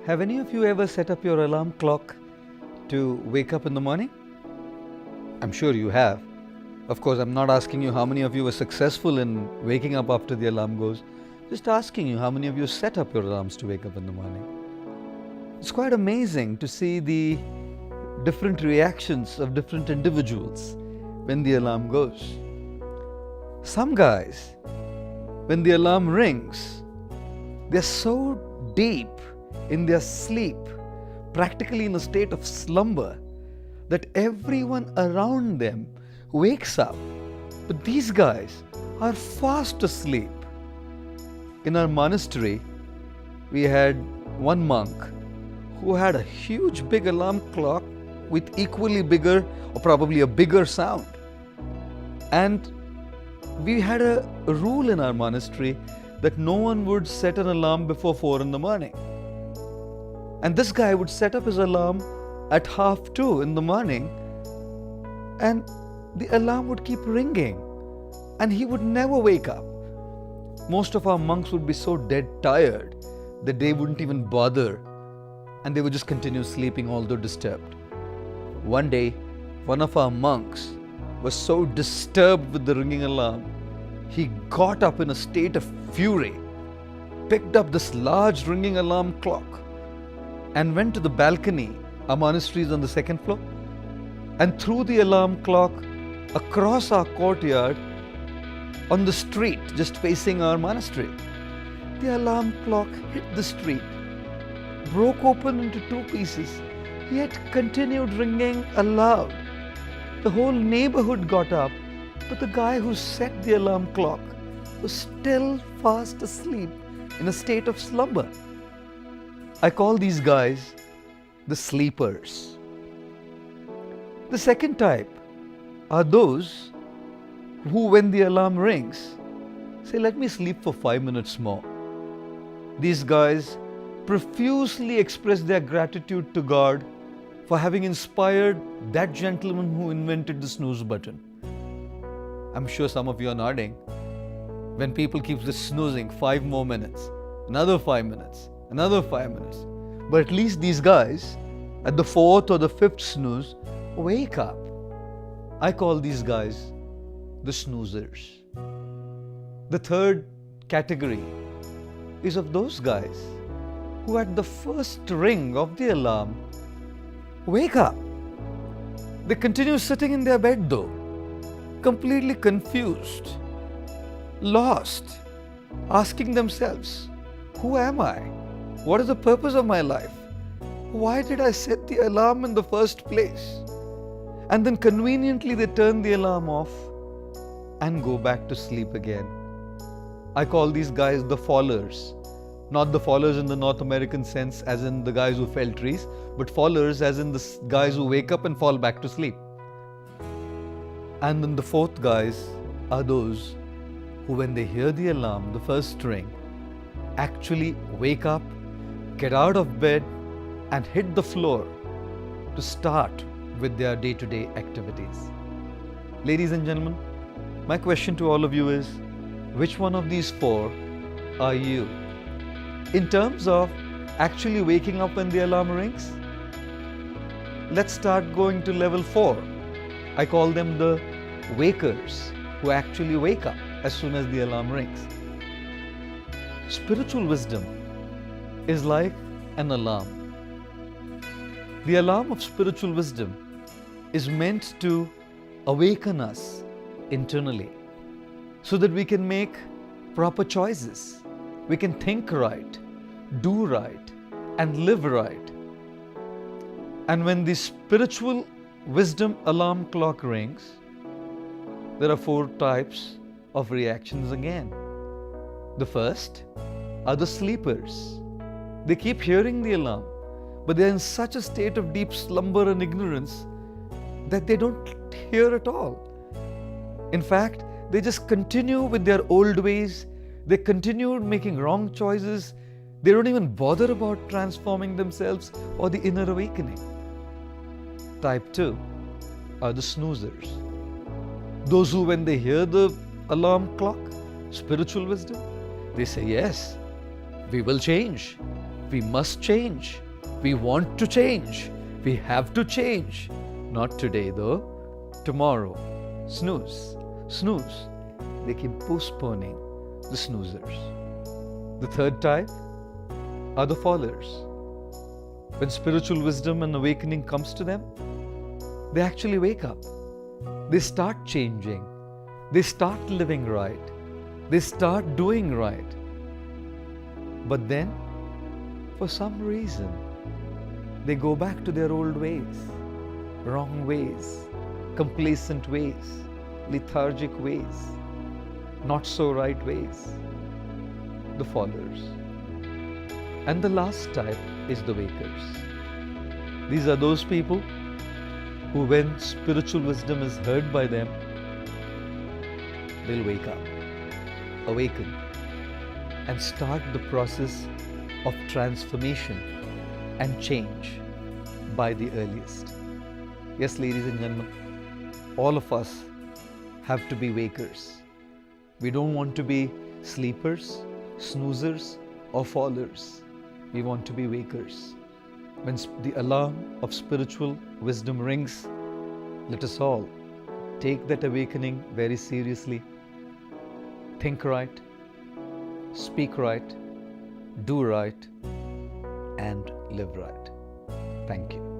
Have any of you ever set up your alarm clock to wake up in the morning? I'm sure you have. Of course, I'm not asking you how many of you were successful in waking up after the alarm goes. Just asking you how many of you set up your alarms to wake up in the morning. It's quite amazing to see the different reactions of different individuals when the alarm goes. Some guys, when the alarm rings, they're so deep in their sleep, practically in a state of slumber, that everyone around them wakes up. But these guys are fast asleep. In our monastery, we had one monk who had a huge big alarm clock with equally bigger or probably a bigger sound. And we had a rule in our monastery that no one would set an alarm before 4 in the morning. And this guy would set up his alarm at 1:30 in the morning, and the alarm would keep ringing and he would never wake up. Most of our monks would be so dead tired that they wouldn't even bother, and they would just continue sleeping although disturbed. One day, one of our monks was so disturbed with the ringing alarm, he got up in a state of fury, picked up this large ringing alarm clock and went to the balcony. Our monastery is on the 2nd floor, and threw the alarm clock across our courtyard on the street just facing our monastery. The alarm clock hit the street, broke open into 2 pieces, yet continued ringing aloud. The whole neighborhood got up, but the guy who set the alarm clock was still fast asleep in a state of slumber. I call these guys the sleepers. The second type are those who, when the alarm rings, say, "Let me sleep for 5 minutes more." These guys profusely express their gratitude to God for having inspired that gentleman who invented the snooze button. I'm sure some of you are nodding. When people keep just snoozing 5 more minutes, another 5 minutes, another 5 minutes. But at least these guys, at the 4th or the 5th snooze, wake up. I call these guys the snoozers. The third category is of those guys who at the first ring of the alarm wake up. They continue sitting in their bed though, completely confused, lost, asking themselves, "Who am I? What is the purpose of my life? Why did I set the alarm in the first place?" And then conveniently they turn the alarm off and go back to sleep again. I call these guys the fallers. Not the fallers in the North American sense, as in the guys who fell trees, but fallers as in the guys who wake up and fall back to sleep. And then the 4th guys are those who, when they hear the alarm, the first ring, actually wake up, get out of bed and hit the floor to start with their day-to-day activities. Ladies and gentlemen, my question to all of you is, which one of these 4 are you? In terms of actually waking up when the alarm rings, let's start going to level 4. I call them the wakers, who actually wake up as soon as the alarm rings. Spiritual wisdom is like an alarm. The alarm of spiritual wisdom is meant to awaken us internally so that we can make proper choices. We can think right, do right, and live right. And when the spiritual wisdom alarm clock rings, there are 4 types of reactions again. The first are the sleepers. They keep hearing the alarm, but they're in such a state of deep slumber and ignorance that they don't hear at all. In fact, they just continue with their old ways. They continue making wrong choices. They don't even bother about transforming themselves or the inner awakening. Type 2 are the snoozers. Those who, when they hear the alarm clock, spiritual wisdom, they say, "Yes, we will change. We must change. We want to change. We have to change. Not today though. Tomorrow. Snooze. Snooze. They keep postponing the snoozers. The third type are the fallers. When spiritual wisdom and awakening comes to them, they actually wake up. They start changing. They start living right. They start doing right. But then, for some reason, they go back to their old ways, wrong ways, complacent ways, lethargic ways, not so right ways. The fallers. And the last type is the wakers. These are those people who, when spiritual wisdom is heard by them, they'll wake up, awaken, and start the process of transformation and change by the earliest. Yes, ladies and gentlemen, all of us have to be wakers. We don't want to be sleepers, snoozers, or fallers. We want to be wakers. When the alarm of spiritual wisdom rings, let us all take that awakening very seriously. Think right, speak right, do right, and live right. Thank you.